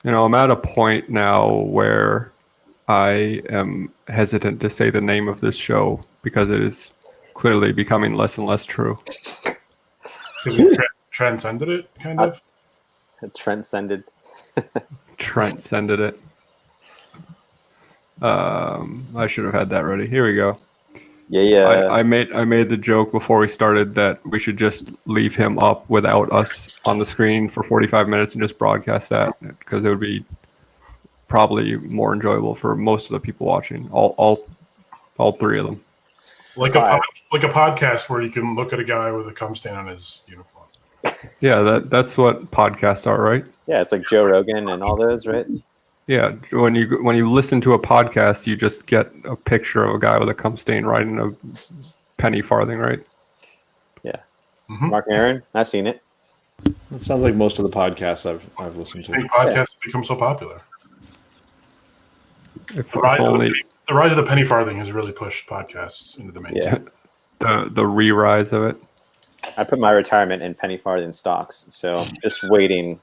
I'm at a point now where I am hesitant to say the name of this show because it is clearly becoming less and less true. Because you transcended it, kind of? Transcended. Transcended it. I should have had that ready. Here we go. Yeah. I made the joke before we started that we should just leave him up without us on the screen for 45 minutes and just broadcast that, because it would be probably more enjoyable for most of the people watching. All three of them. Like a podcast where you can look at a guy with a cum stain on his uniform. Yeah, that's what podcasts are, right? Yeah, it's like Joe Rogan and all those, right? Yeah, when you listen to a podcast, you just get a picture of a guy with a cum stain riding a penny farthing, right? Yeah. Mm-hmm. Mark and Aaron, I've seen it. That sounds like most of the podcasts I've listened to. I think podcasts have become so popular. If The rise only of the penny farthing has really pushed podcasts into the mainstream. Yeah. the re-rise of it. I put my retirement in penny farthing stocks, so just waiting.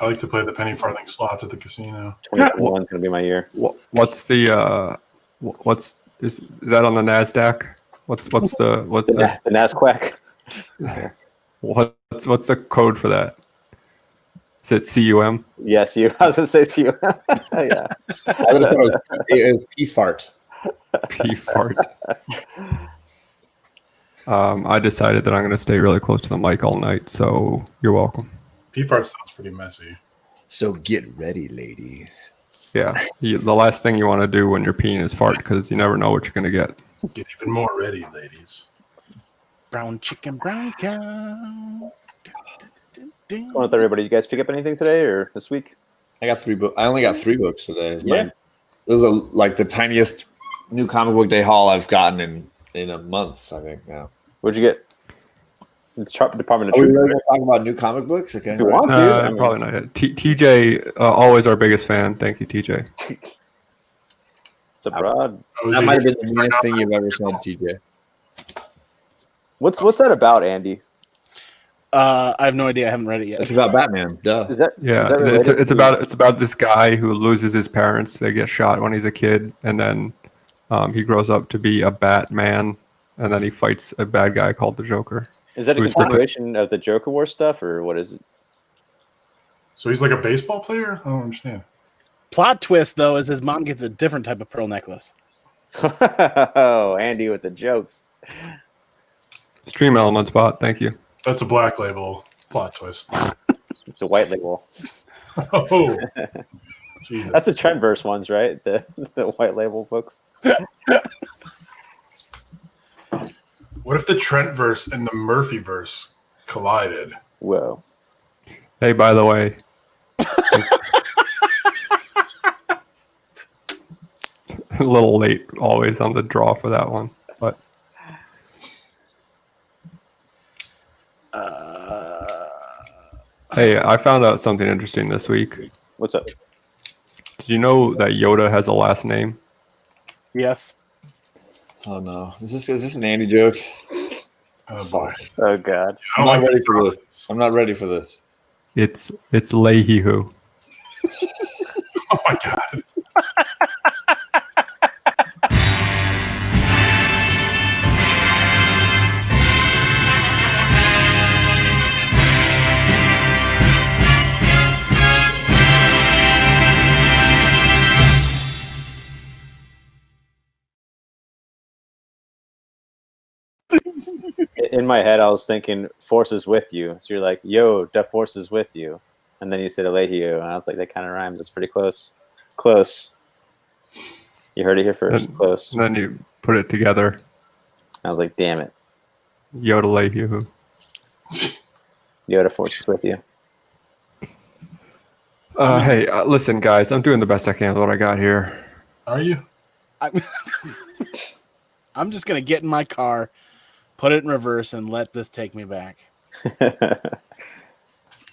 I like to play the penny farthing slots at the casino. 2021 is going to be my year. What's the is that on the NASDAQ? What's the The NASQUAC. what's the code for that? Is it CUM? Yes, you. I was going to say CUM. Yeah. I would have thought it was P-fart. P-fart. I decided that I'm going to stay really close to the mic all night, so you're welcome. P-fart sounds pretty messy. So get ready, ladies. Yeah, the last thing you want to do when you're peeing is fart, because you never know what you're going to get. Get even more ready, ladies. Brown chicken, brown cow. What's going on with everybody? You guys pick up anything today or this week? I got 3 books. I only got 3 books today. Yeah. It was like the tiniest new comic book day haul I've gotten in a month, I think now. What'd you get? The Department of Are we Truth. really going to talk about new comic books? Okay. If you want to. I mean, Probably not yet. TJ, always our biggest fan. Thank you, TJ. it's abroad. That might have been the meanest thing you've ever said, TJ. What's that about, Andy? I have no idea. I haven't read it yet. It's about Batman. Duh. Is that Yeah, is that it's related it's about this guy who loses his parents. They get shot when he's a kid, and then he grows up to be a Batman, and then he fights a bad guy called the Joker. Is that a Who's continuation of the Joker War stuff, or what is it? So he's like a baseball player? I don't understand. Plot twist, though, is his mom gets a different type of pearl necklace. Oh, Andy with the jokes. Stream Elements bot, thank you. That's a Black Label plot twist. It's a white label. Oh, Jesus. That's the Trendverse ones, right? The white label books. What if the Trentverse and the Murphyverse collided? Whoa. Hey, by the way, a little late always on the draw for that one, but hey, I found out something interesting this week. What's up? Did you know that Yoda has a last name? Yes. Oh no. Is this an Andy joke? Oh, boy. Oh God. I I'm don't not like ready these for products. this. I'm not ready for this. It's Leahy-Hoo. Oh, my God. In my head, I was thinking "Force is with you." So you're like, "Yo, the Force is with you," and then you said "Alehiu," and I was like, "That kind of rhymes. It's pretty close." Close. You heard it here first. And- Close. And then you put it together, I was like, "Damn it, Yoda Leahy-Hoo. Yoda Force is with you." Hey, listen, guys, I'm doing the best I can with what I got here. Are you? I'm just going to get in my car, put it in reverse, and let this take me back.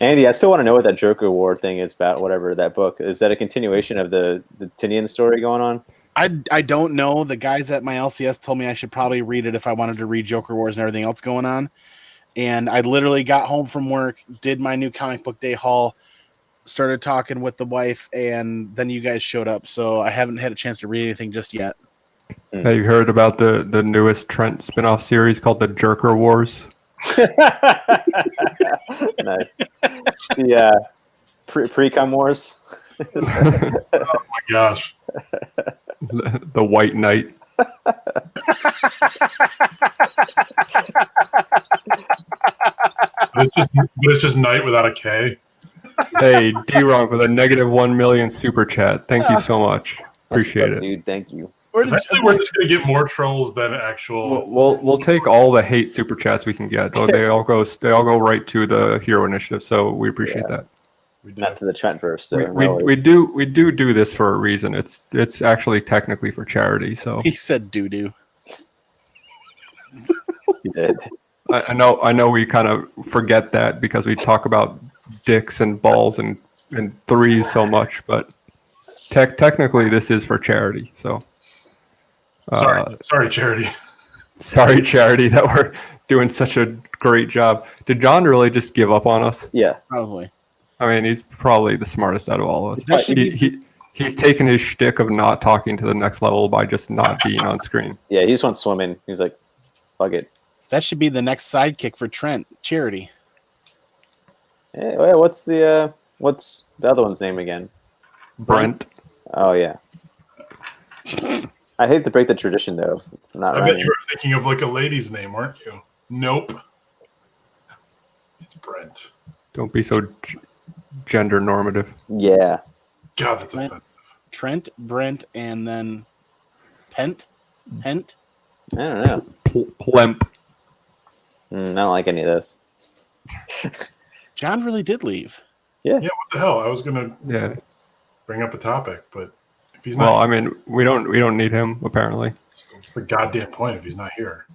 Andy, I still want to know what that Joker War thing is about. Whatever that book is, that a continuation of the Tinian story going on? I don't know. The guys at my LCS told me I should probably read it if I wanted to read Joker Wars and everything else going on. And I literally got home from work, did my new comic book day haul, started talking with the wife, and then you guys showed up. So I haven't had a chance to read anything just yet. Have you heard about the newest Trent spin-off series called the Jerker Wars? Nice. The pre-com wars. Oh my gosh. The White Knight. It's just night without a K. Hey, D-Ron with a -1 million super chat. Thank you so much. Appreciate it. Dude, thank you. Eventually, we're just gonna get more trolls than actual. We'll take all the hate super chats we can get. They all go right to the Hero Initiative, so we appreciate that. We do. Not to the Trentverse. So We do this for a reason. It's actually technically for charity. So He said doo doo. He did. I know we kind of forget that because we talk about dicks and balls and threes so much, but technically this is for charity. So Sorry, charity. sorry, charity, that we're doing such a great job. Did John really just give up on us? Yeah. Probably. I mean, he's probably the smartest out of all of us. That should be- He's taken his shtick of not talking to the next level by just not being on screen. Yeah, he just went swimming. He was like, fuck it. That should be the next sidekick for Trent. Charity. Hey, wait, what's the other one's name again? Brent. Oh yeah. I hate to break the tradition though. Of not I bet running. you were thinking of like a lady's name, weren't you? Nope. It's Brent. Don't be so gender normative. Yeah. God, that's Brent. offensive. Trent, Brent, and then Pent. I don't know. Plemp. I don't like any of this. John really did leave. Yeah, what the hell? I was gonna Yeah. bring up a topic, but if he's Well, not, I mean, we don't need him apparently. what's the goddamn point if he's not here?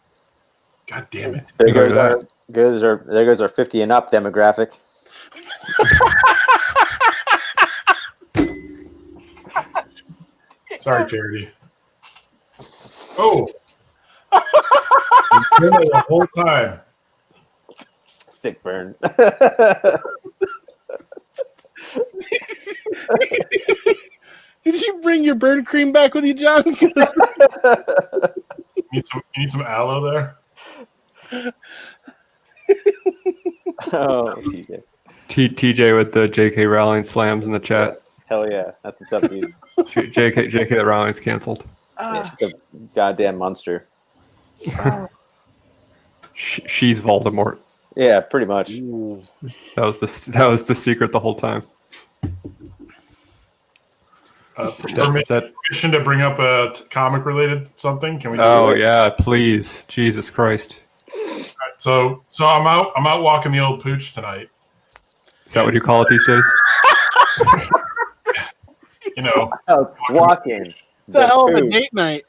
God damn it! There Look at goes our 50 and up demographic. Sorry, charity. Oh, You've been there the whole time. Sick burn. Did you bring your burn cream back with you, John? 'Cause- You need some aloe there. Oh, TJ. TJ with the JK Rowling slams in the chat. Hell yeah. That's what's up, dude. JK Rowling's canceled. Yeah, she's a goddamn monster. She's Voldemort. Yeah, pretty much. That was the secret the whole time. Is that- Permission to bring up a comic related something? Can we? Do oh that? yeah, please, Jesus Christ! So I'm out walking the old pooch tonight. Is that what you call it these days? You know. Oh, walking. It's a hell of a food. date night.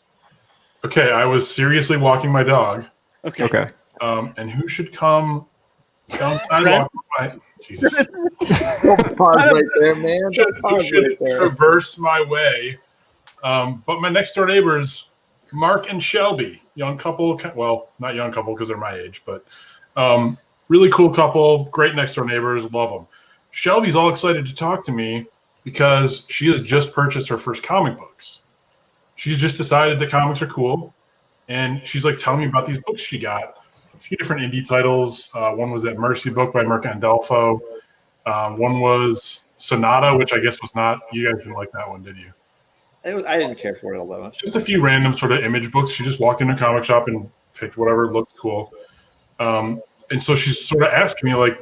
Okay, I was seriously walking my dog. Okay. Okay. And who should come down the sidewalk? Jesus. Don't pause right there, man. Who should, Don't pause who right should there. traverse my way? But my next door neighbors, Mark and Shelby, young couple. Well, not young couple because they're my age, but really cool couple. Great next door neighbors. Love them. Shelby's all excited to talk to me because she has just purchased her first comic books. She's just decided that comics are cool. And she's like telling me about these books she got. A few different indie titles. One was that Mercy book by Mercandelfo. One was Sonata, which I guess was not. You guys didn't like that one, did you? I didn't care for it all that much. Just a few random sort of image books. She just walked into a comic shop and picked whatever looked cool. And so she's sort of asking me, like,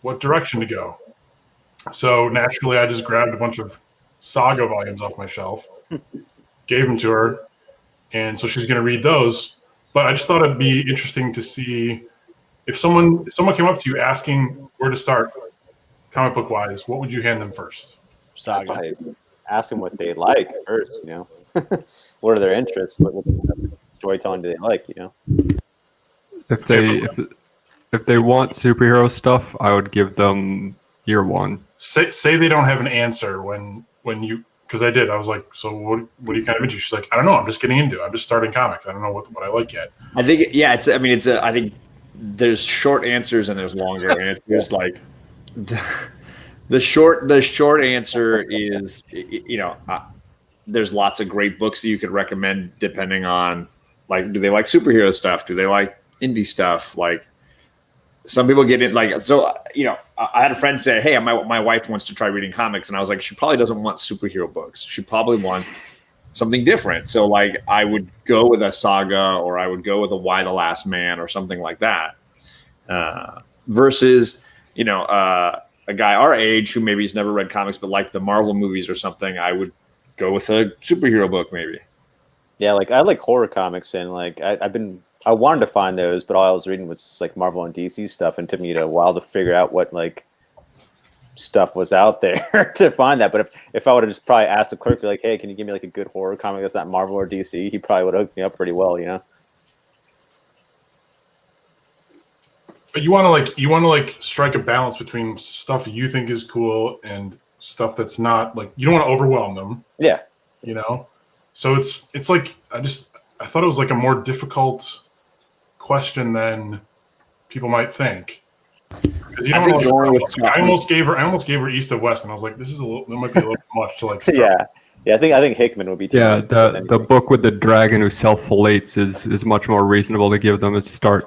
what direction to go. So naturally, I just grabbed a bunch of Saga volumes off my shelf, gave them to her, and so she's going to read those. But I just thought it'd be interesting to see if someone came up to you asking where to start, comic book wise, what would you hand them first? Saga. Probably ask them what they like first, you know. What are their interests? What storytelling do they like, you know? If they want superhero stuff, I would give them year one. Say they don't have an answer when you, because I did. I was like, so what are you kind of into? She's like, I don't know. I'm just getting into it. I'm just starting comics. I don't know what I like yet. I think, yeah, I think there's short answers and there's longer answers. Like, The short answer is, there's lots of great books that you could recommend depending on, like, do they like superhero stuff? Do they like indie stuff? Like, some people get in, like, so, I had a friend say, hey, my wife wants to try reading comics. And I was like, she probably doesn't want superhero books. She probably wants something different. So, like, I would go with a Saga, or I would go with a Y the Last Man or something like that. Versus, a guy our age who maybe has never read comics but liked the Marvel movies or something, I would go with a superhero book maybe. Yeah, like I like horror comics, and like I wanted to find those, but all I was reading was just, like, Marvel and DC stuff, and it took me a while to figure out what like stuff was out there to find that. But if I would have just probably asked the clerk, like, hey, can you give me like a good horror comic that's not Marvel or DC, he probably would have hooked me up pretty well, But you want to strike a balance between stuff you think is cool and stuff that's not, like, you don't want to overwhelm them. Yeah. So it's like I thought it was like a more difficult question than people might think. Because you don't I almost gave her East of West, and I was like, that might be a little much to like. Start. Yeah. I think Hickman would be. Yeah, the book with the dragon who self-fillates is much more reasonable to give them a start.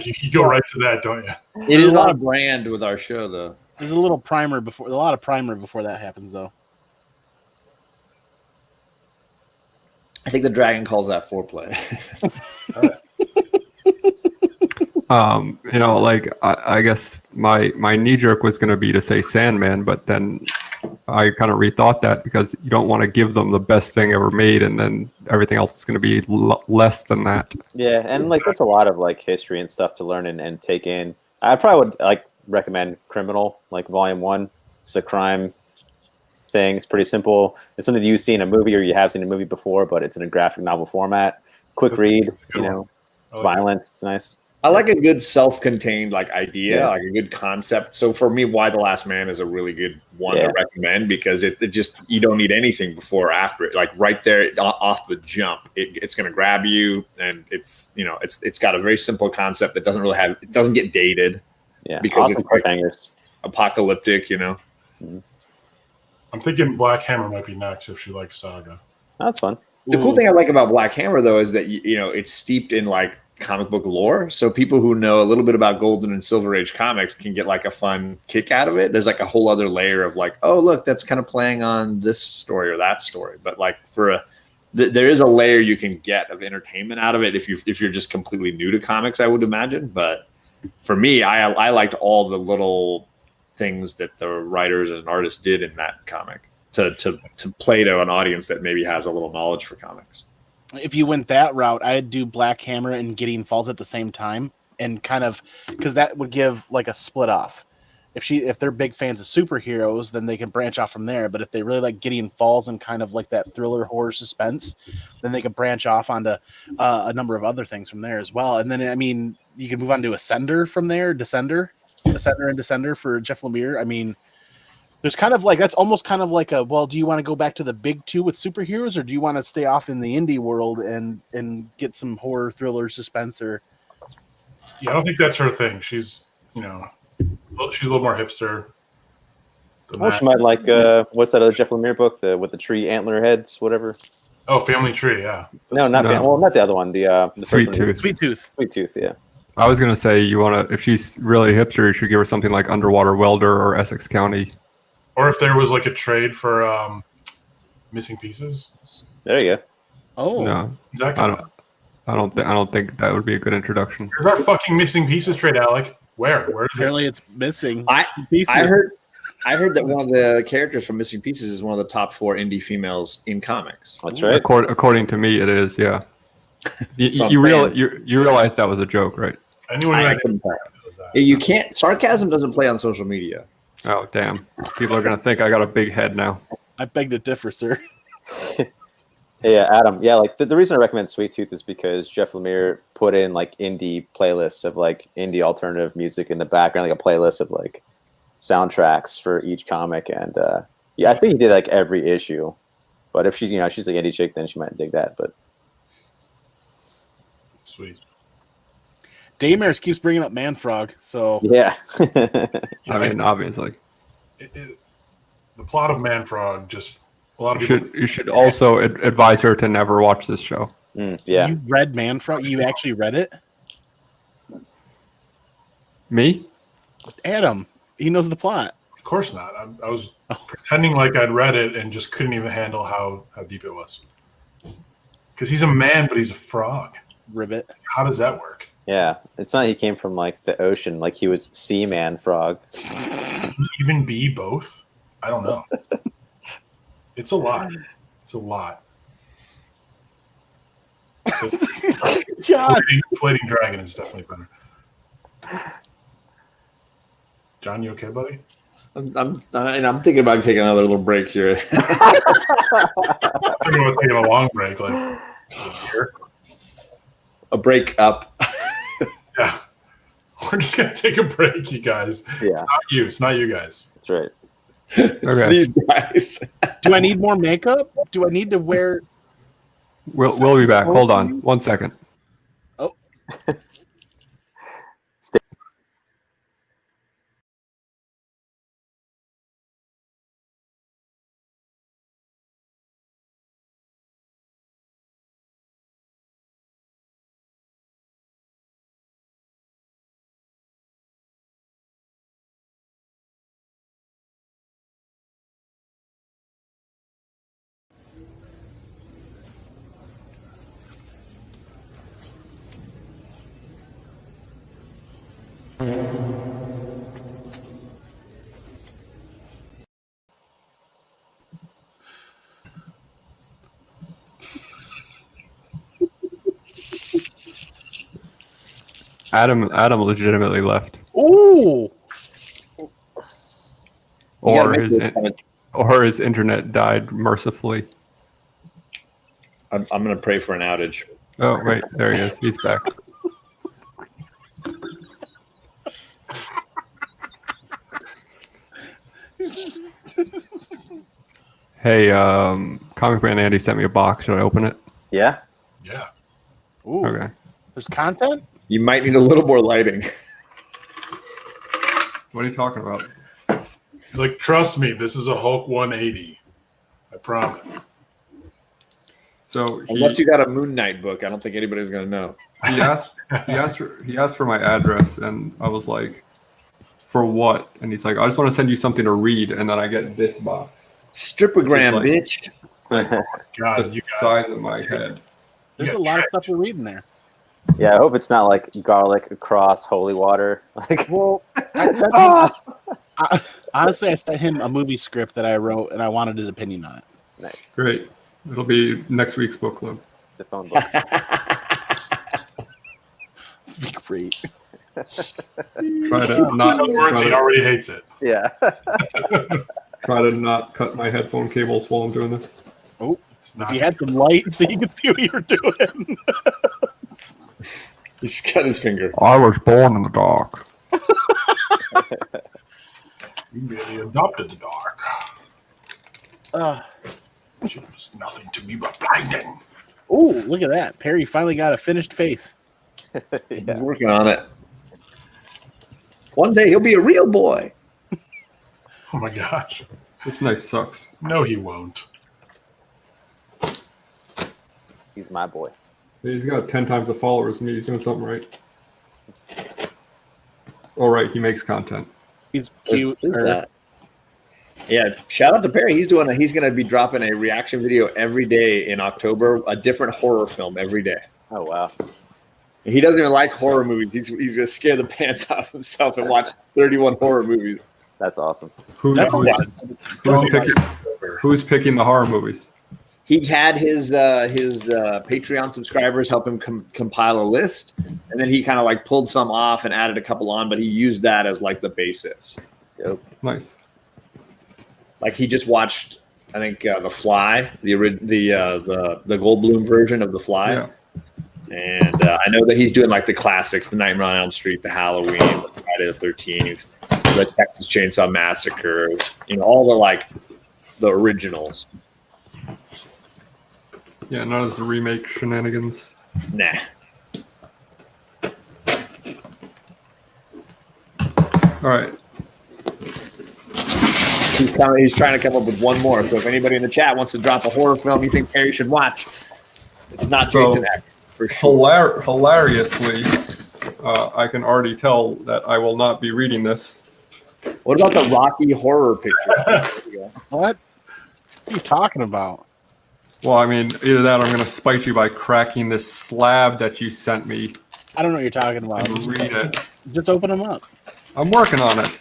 You go right to that, don't you? It is on brand with our show, though. There's a lot of primer before that happens, though. I think the dragon calls that foreplay. Like I guess my knee jerk was going to be to say Sandman, but then I kind of rethought that, because you don't want to give them the best thing ever made, and then everything else is going to be less than that. Yeah, and like that's a lot of like history and stuff to learn and take in. I probably would like recommend Criminal, like Volume 1. It's a crime thing. It's pretty simple. It's something you see in a movie, or you have seen a movie before, but it's in a graphic novel format. Quick read, it's violent. It's nice. I like a good self-contained like idea, like a good concept. So for me, Why the Last Man is a really good one to recommend, because it just, you don't need anything before or after it. Like right there off the jump, it's going to grab you, and it's got a very simple concept that it doesn't get dated. Yeah, because awesome it's like cliffhangers. Apocalyptic. I'm thinking Black Hammer might be next if she likes Saga. That's fun. The cool thing I like about Black Hammer, though, is that it's steeped in like comic book lore, so people who know a little bit about Golden and Silver Age comics can get like a fun kick out of it. There's like a whole other layer of like, oh look, that's kind of playing on this story or that story. But like there is a layer you can get of entertainment out of it if you're just completely new to comics, I would imagine. But for me, I liked all the little things that the writers and artists did in that comic to play to an audience that maybe has a little knowledge for comics. If you went that route, I'd do Black Hammer and Gideon Falls at the same time, and kind of, because that would give like a split off. If they're big fans of superheroes, then they can branch off from there. But if they really like Gideon Falls and kind of like that thriller, horror, suspense, then they could branch off onto a number of other things from there as well. And then, I mean, you can move on to Ascender from there, Ascender for Jeff Lemire. I mean, there's kind of like, that's almost kind of like do you want to go back to the big two with superheroes, or do you want to stay off in the indie world and get some horror, thriller, suspense? Or I don't think that's her thing. She's she's a little more hipster. She might like what's that other Jeff Lemire book, with the tree antler heads, whatever. Oh, Family Tree, yeah. Not the other one. The Sweet Tooth. Sweet Tooth, yeah. I was gonna say, if she's really hipster, you should give her something like Underwater Welder or Essex County. Or if there was like a trade for Missing Pieces. There you go. Oh, No, Exactly. I don't think that would be a good introduction. Here's our fucking Missing Pieces trade, Alec. Where is it? apparently it's missing. I pieces. heard that one of the characters from Missing Pieces is one of the top 4 indie females in comics. That's right. According to me, it is. Yeah. You realize that was a joke, right? Anyone who I has couldn't tell. knows that. You can't. Sarcasm doesn't play on social media. Oh damn! People are gonna think I got a big head now. I beg to differ, sir. Yeah, Adam. Yeah, like the reason I recommend Sweet Tooth is because Jeff Lemire put in like indie playlists of like indie alternative music in the background, like a playlist of like soundtracks for each comic, and I think he did like every issue. But if she's she's like indie chick, then she might dig that. But Sweet. Daymers keeps bringing up Manfrog, so Yeah. I mean, obviously. The plot of Manfrog just a lot of You people. should also advise her to never watch this show. Yeah. you read Manfrog? You actually read it? Me? Adam, he knows the plot. Of course not. I was pretending like I'd read it and just couldn't even handle how deep it was. Because he's a man, but he's a frog. Ribbit. How does that work? Yeah. It's not he came from like the ocean, like he was Seaman Frog. Even be both? I don't know. It's a lot. It's a lot. John. Floating dragon is definitely better. John, you okay, buddy? I'm thinking about taking another little break here. I'm thinking about taking a long break, like a year. A break up. Yeah. We're just gonna take a break, you guys. Yeah. It's not you. It's not you guys. That's right. Okay. These guys. Do I need more makeup? Do I need to wear? We'll be back. Hold on 1 second. Oh, Adam legitimately left, ooh! or his internet died mercifully. I'm going to pray for an outage. Oh wait, there he is. He's back. Hey, Comic Man Andy sent me a box. Should I open it? Yeah. Yeah. Ooh! Okay. There's content. You might need a little more lighting. What are you talking about? Like, trust me, this is a Hulk 180. I promise. So Unless you got a Moon Knight book, I don't think anybody's going to know. he asked for my address, and I was like, "For what?" And he's like, "I just want to send you something to read," and then I get this box. Stripogram, Just bitch. God, The you guys. size of my head. There's Yeah, a lot of tricked. stuff we're reading there. Yeah, I hope it's not like garlic across holy water. Like, Well, I sent him, honestly, I sent him a movie script that I wrote, and I wanted his opinion on it. nice. Great. It'll be next week's book club. It's a phone book. It's be great. Try to In not other words, he already hates it. Yeah. try to not cut my headphone cables while I'm doing this. Oh, It's if not you had some light so you could see what you were doing. He's cut his finger. I was born in the dark. You merely adopted the dark. Which was nothing to me but blinding. Oh, look at that. Perry finally got a finished face. He's working on it. One day he'll be a real boy. Oh my gosh. This knife sucks. No, he won't. He's my boy. He's got 10 times the followers than me. He's doing something right. All right, he makes content. He's cute. Yeah, shout out to Perry. He's going to be dropping a reaction video every day in October, a different horror film every day. Oh wow. He doesn't even like horror movies. He's going to scare the pants out of himself and watch 31 horror movies. That's awesome. That's a lot. Who's picking the horror movies? He had his Patreon subscribers help him compile a list, and then he kind of like pulled some off and added a couple on, but he used that as like the basis. Nice. Like he just watched, I think, The Fly, the Goldblum version of The Fly, Yeah. and I know that he's doing like the classics, The Nightmare on Elm Street, The Halloween, the Friday the 13th, The Texas Chainsaw Massacre, all the originals. Yeah, none of the remake shenanigans. Nah. All right. He's trying to come up with one more. So if anybody in the chat wants to drop a horror film you think Perry should watch, it's not So- Jason X for sure. Hilariously, I can already tell that I will not be reading this. What about the Rocky horror picture? There we go. What? What are you talking about? Well, I mean, either that or I'm going to spite you by cracking this slab that you sent me I don't know what you're talking about. and read it. Just open them up. I'm working on it.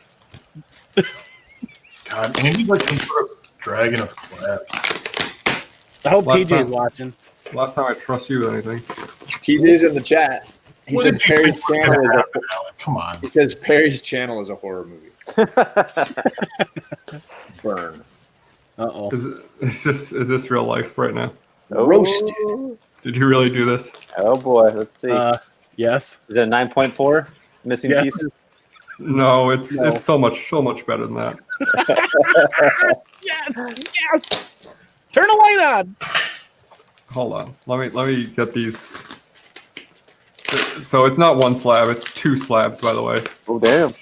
God, Andy's like some sort of dragon of crap. I hope Last TJ's time- watching. Last time I trust you with anything. TJ's in the chat. He What says did you Perry's think was channel gonna is a, happen, Alec? Come on. he says Perry's channel is a horror movie. Burn. Uh-oh. Is this real life right now? Roasted. Did you really do this? Oh boy, let's see. Yes. Is it a 9.4? Missing Yes. pieces? No, it's No. it's so much better than that. Yes. Yes. Turn the light on. Hold on. Let me get these. So it's not one slab, it's two slabs, by the way. Oh damn.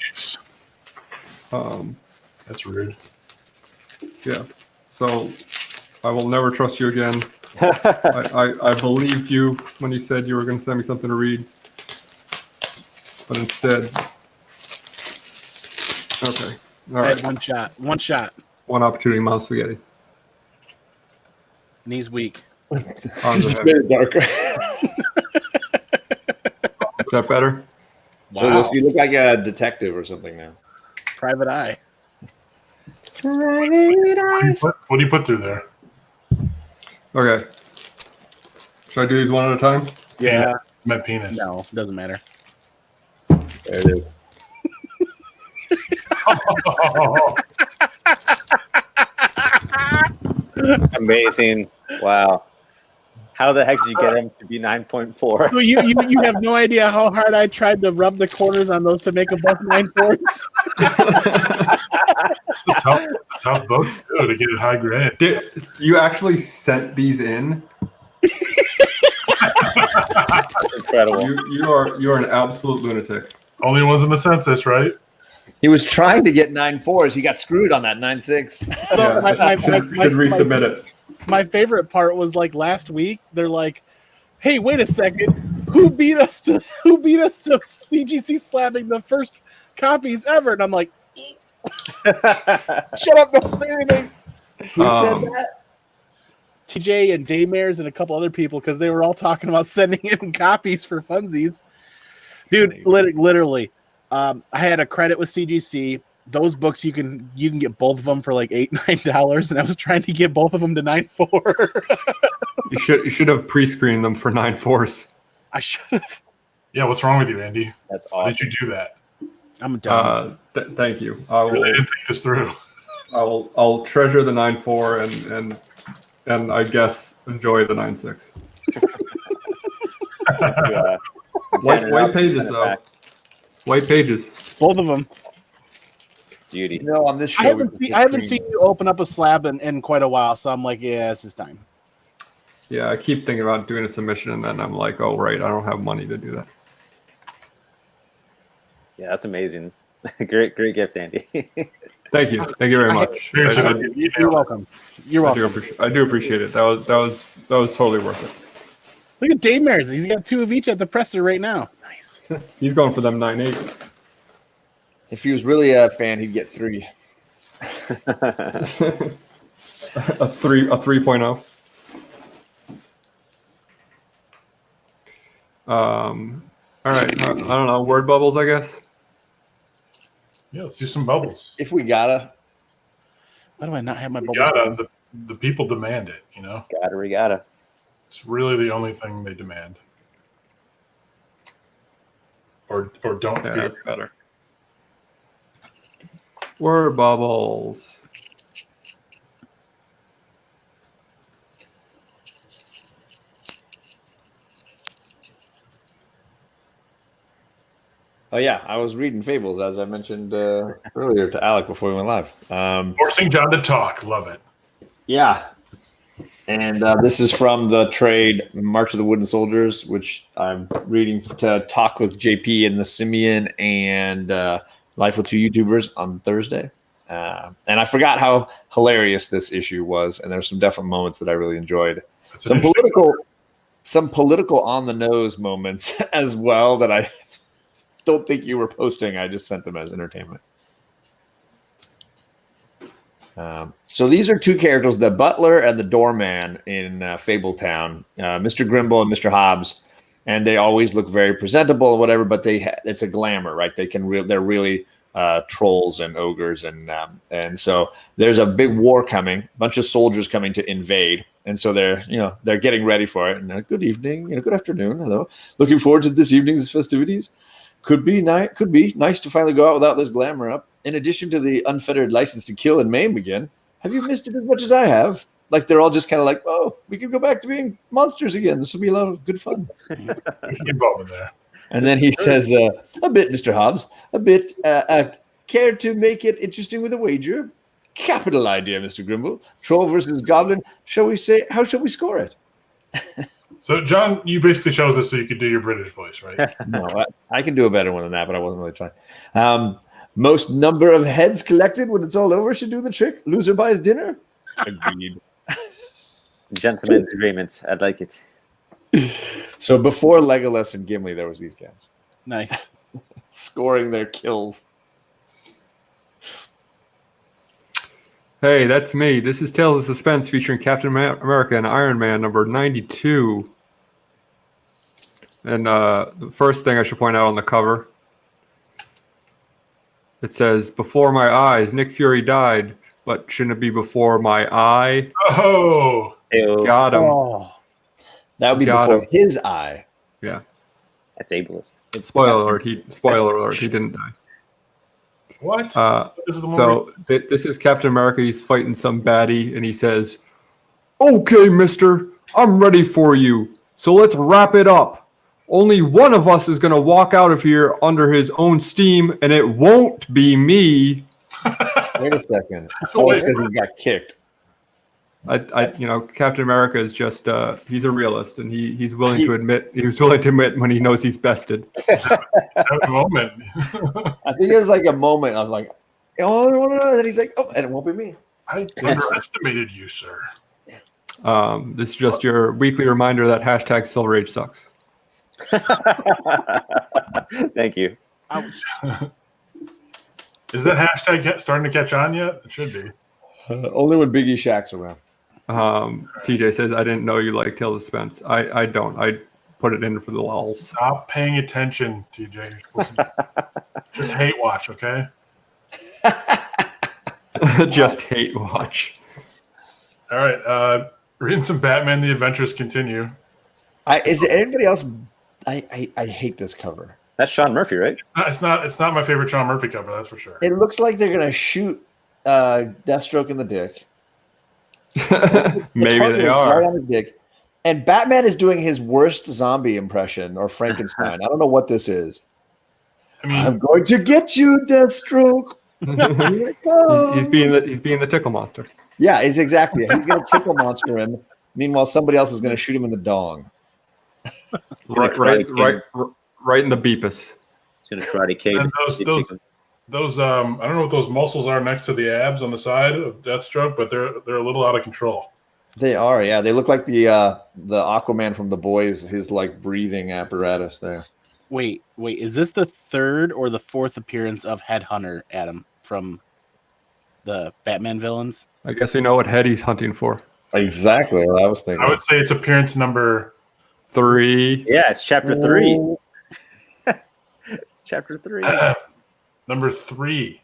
That's rude. Yeah. So I will never trust you again. I believed you when you said you were going to send me something to read, but instead, okay, all Hey, right, one shot. One shot. one opportunity, Mount Spaghetti. Knees weak. On Just the made head. it darker. Is that better? Wow. You look like a detective or something now. Private eye. What do you put through there? Okay. Should I do these one at a time? Yeah. My penis. No, doesn't matter. There it is. Amazing. Wow. How the heck did you get him to be 9.4? Well, you have no idea how hard I tried to rub the corners on those to make a buck 9/4. It's a tough book too to get it high grade. Did you actually sent these in? Incredible. You're an absolute lunatic. Only ones in the census, right? He was trying to get 9.4s. He got screwed on that 9.6. So Should resubmit it. My favorite part was like last week. They're like, "Hey, wait a second, who beat us to CGC slabbing the first copies ever?" And I'm like, "Shut up! Don't say anything." Who Um, said that? TJ and Daymares and a couple other people because they were all talking about sending in copies for funsies. Dude, literally, I had a credit with CGC. Those books you can get both of them for like $8-9, and I was trying to get both of them to 9.4. You should have pre-screened them for 9.4s. I should have. Yeah, what's wrong with you, Andy? That's Why awesome. did you do that? I'm done. Thank you. I Really will. didn't think this through. I'll treasure the 9.4 and I guess enjoy the 9.6. Yeah. White pages though. White pages. Both of them. Beauty. No, on this show. I haven't seen you open up a slab in quite a while, so I'm like, yeah, this is time. Yeah, I keep thinking about doing a submission and then I'm like, oh right, I don't have money to do that. Yeah, that's amazing. great gift, Andy. Thank you very much. Seriously, I, man. You're welcome. You're I do welcome. appreciate. I do appreciate it. That was totally worth it. Look at Daymares. He's got 2 of each at the presser right now. Nice. He's going for them 9.8. If he was really a fan, he'd get 3. a 3.0. All right. I don't know. Word bubbles, I guess. Yeah, let's do some bubbles. If we gotta. Why do I not have my We bubbles? gotta. The people demand it. You know, Regatta. it's really the only thing they demand. Or don't Yeah, fear. that's better. Word bubbles. Oh yeah, I was reading Fables as I mentioned earlier to Alec before we went live. Forcing John to talk. Love it. Yeah, and this is from the trade March of the Wooden Soldiers, which I'm reading to talk with JP and the Simeon and Life with Two YouTubers on Thursday. And I forgot how hilarious this issue was, and there's some definite moments that I really enjoyed. That's an Some political on the nose moments as well that I don't think you were posting. I just sent them as entertainment. So these are two characters, the butler and the doorman in Fabletown, Mr. Grimble and Mr. Hobbs, and they always look very presentable and whatever, but it's a glamour, right? They're really trolls and ogres, and so there's a big war coming, a bunch of soldiers coming to invade, and so they're getting ready for it. And good evening, good afternoon, hello, looking forward to this evening's festivities. Could be nice to finally go out without this glamour up. In addition to the unfettered license to kill and maim again, have you missed it as much as I have? Like they're all just kind of like, oh, we could go back to being monsters again. This will be a lot of good fun. involvement there. And then he says, a bit, Mr. Hobbs, a bit. Care to make it interesting with a wager? Capital idea, Mr. Grimble. Troll versus Goblin. How shall we score it? So, John, you basically chose this so you could do your British voice, right? No, I can do a better one than that, but I wasn't really trying. Most number of heads collected when it's all over should do the trick. Loser buys dinner. Agreed. Gentlemen's agreement. I'd like it. So before Legolas and Gimli, there was these guys Nice. scoring their kills. Hey, that's me. This is Tales of Suspense featuring Captain America and Iron Man number 92. And the first thing I should point out on the cover, it says, "Before my eyes, Nick Fury died, but shouldn't it be before my eye?" Oh, Ew, Got him. Oh, That would be Got before him. his eye. Yeah. that's ableist. Spoiler alert. He didn't die. what? This is the one. So this is Captain America. He's fighting some baddie, and he says, "Okay, mister, I'm ready for you. So let's wrap it up. Only one of us is going to walk out of here under his own steam, and it won't be me." Wait a second. Oh, it's because he got kicked. Captain America is just he's a realist, and he's willing to admit when he knows he's bested. That moment. I think it was like a moment of like, oh, no. And then he's like, oh, and it won't be me. I underestimated you, sir. This is just your weekly reminder that hashtag Silver Age sucks. Thank you. ouch. Is that hashtag starting to catch on yet? It should be. Only when Biggie Shaq's around. TJ says, "I didn't know you like Tales of Suspense." I don't. I put it in for the lulls. Stop paying attention, TJ. You're supposed to just hate watch, okay? Just hate watch. All right. Reading some Batman: The Adventures continue. Is there anybody else? I hate this cover. That's Sean Murphy, right? It's not my favorite Sean Murphy cover, that's for sure. It looks like they're gonna shoot Deathstroke in the dick. Maybe Tongue they is are. right on his dick. And Batman is doing his worst zombie impression or Frankenstein. I don't know what this is. I mean, I'm going to get you, Deathstroke. He's being the tickle monster. Yeah, it's exactly it. He's going to tickle monster him. Meanwhile, somebody else is going to shoot him in the dong. Right in the beepus. He's gonna karate kick. and those I don't know what those muscles are next to the abs on the side of Deathstroke, but they're a little out of control. They are, yeah. They look like the Aquaman from The Boys. His like breathing apparatus there. Wait. Is this the third or the fourth appearance of Headhunter, Adam, from the Batman villains? I guess we know what head he's hunting for. Exactly what I was thinking. I would say it's appearance number 3. Yeah, it's chapter 3. Chapter 3. number 3.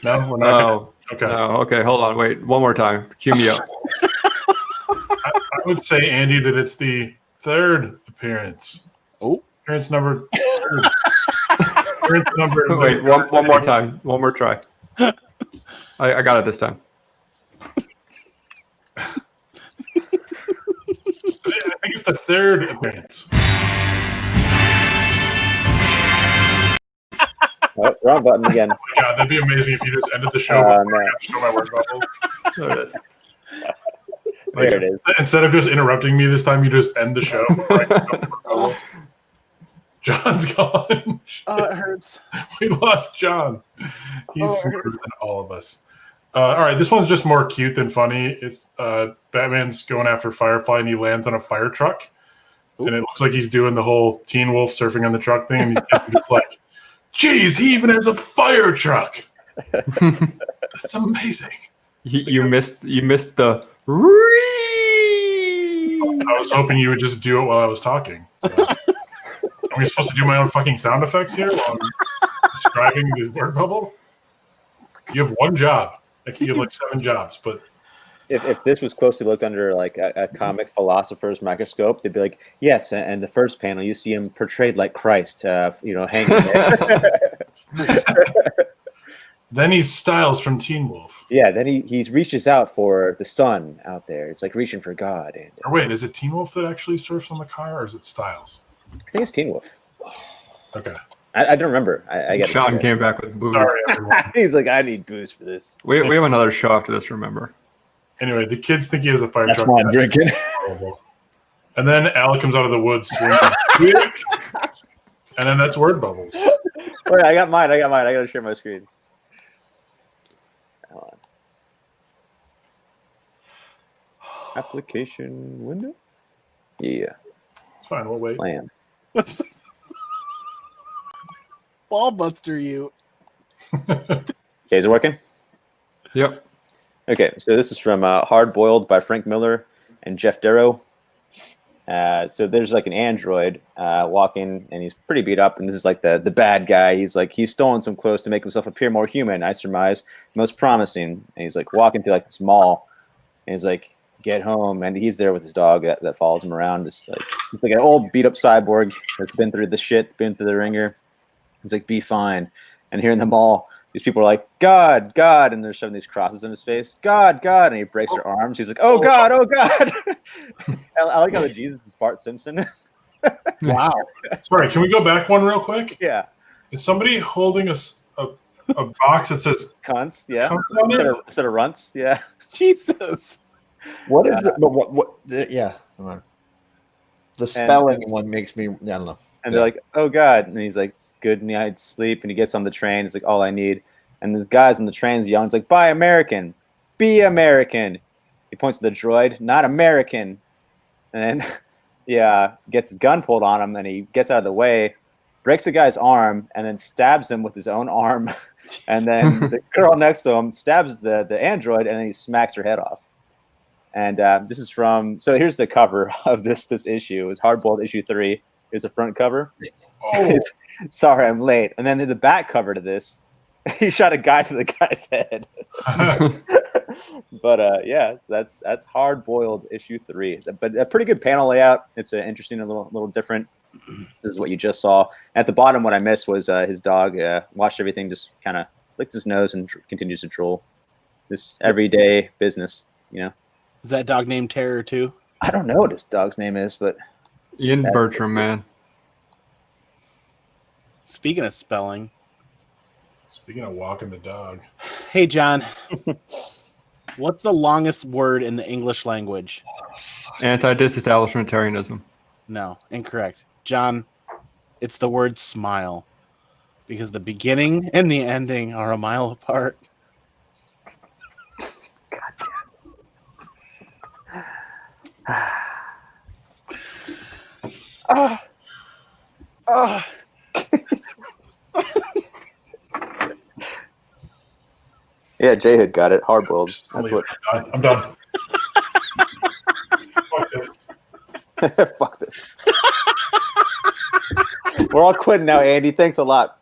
No, we're not. Oh, Okay. no. Okay, hold on. Wait, one more time. Cue me up. I would say, Andy, that it's the third appearance. Oh. Appearance number. Appearance number. Wait, one more time. One more try. I got it this time. I think it's the third appearance. Oh, wrong button again. Oh my God, that'd be amazing if you just ended the show before I got to show my word bubble. There it is. Like, There it is. Instead of just interrupting me this time, you just end the show. before I can show my word bubble. John's gone. Oh, it hurts. We lost John. He's Oh, smarter than all of us. All right, this one's just more cute than funny. It's Batman's going after Firefly, and he lands on a fire truck. And it looks like he's doing the whole Teen Wolf surfing on the truck thing. And he's just like, geez, he even has a fire truck. That's amazing. You missed the. I was hoping you would just do it while I was talking. So. Am I supposed to do my own fucking sound effects here while I'm describing the word bubble? You have one job. Actually, you have like 7 jobs, but If this was closely looked under like a comic philosopher's microscope, they'd be like, yes, and the first panel you see him portrayed like Christ, hanging there. then he's Styles from Teen Wolf. Yeah, then he reaches out for the sun out there. It's like reaching for God. And Or wait, is it Teen Wolf that actually surfs on the car, or is it Styles? I think it's Teen Wolf. Okay. I don't remember. I got Sean came back with booze. Sorry, everyone. He's like, I need booze for this. We have another show after this. Remember? Anyway, the kids think he has a fire That's truck. why I'm drinking. Horrible. And then Alec comes out of the woods swinging. And then that's word bubbles. Wait, I got mine. I gotta share my screen. Hold on. Application window. Yeah, It's fine. We'll wait. plan. Ball buster you. Okay, is it working? Yep. Okay, so this is from Hard Boiled by Frank Miller and Jeff Darrow. So there's like an android walking, and he's pretty beat up, and this is like the bad guy. He's stolen some clothes to make himself appear more human, I surmise, most promising. And he's like walking through like this mall, and he's like, get home, and he's there with his dog that follows him around. It's like an old beat up cyborg that's been through the shit, been through the ringer. He's like, be fine. And here in the mall, these people are like, God, God, and they're shoving these crosses in his face. God, God, and he breaks their arms. He's like, oh God, oh God. I like how the Jesus is Bart Simpson. Wow. Sorry, can we go back one real quick? Yeah, Is somebody holding a box that says cunts. Yeah, "Cunts" on it? instead of runts. Yeah, Jesus. What is it? But yeah. Come on. The spelling one makes me. I don't know. and they're like, oh God, and he's like, good night's sleep, and he gets on the train. It's like all I need. And this guy's on the train's yelling, it's like, buy American, be American. He points to the droid, not American. And then gets his gun pulled on him, and he gets out of the way, breaks the guy's arm, and then stabs him with his own arm. And then the girl next to him stabs the android, and then he smacks her head off. And this is from, so here's the cover of this issue. It was Hardboiled issue 3. Here's the front cover. Oh, Sorry, I'm late. And then in the back cover to this, he shot a guy through the guy's head. But so that's Hard Boiled issue 3. But a pretty good panel layout. It's an interesting, a little different. This is what you just saw. At the bottom, what I missed was his dog watched everything, just kind of licked his nose and continues to drool. This everyday business, you know. Is that dog named Terror too? I don't know what his dog's name is, but Ian Bertram, man. Speaking of spelling. speaking of walking the dog, Hey, John. What's the longest word in the English language? Anti-disestablishmentarianism. No, incorrect. John, it's the word smile. Because the beginning and the ending are a mile apart. yeah, Jay had got it. Hard boiled. just leave it. I'm done. Fuck this. Fuck this. We're all quitting now, Andy. Thanks a lot.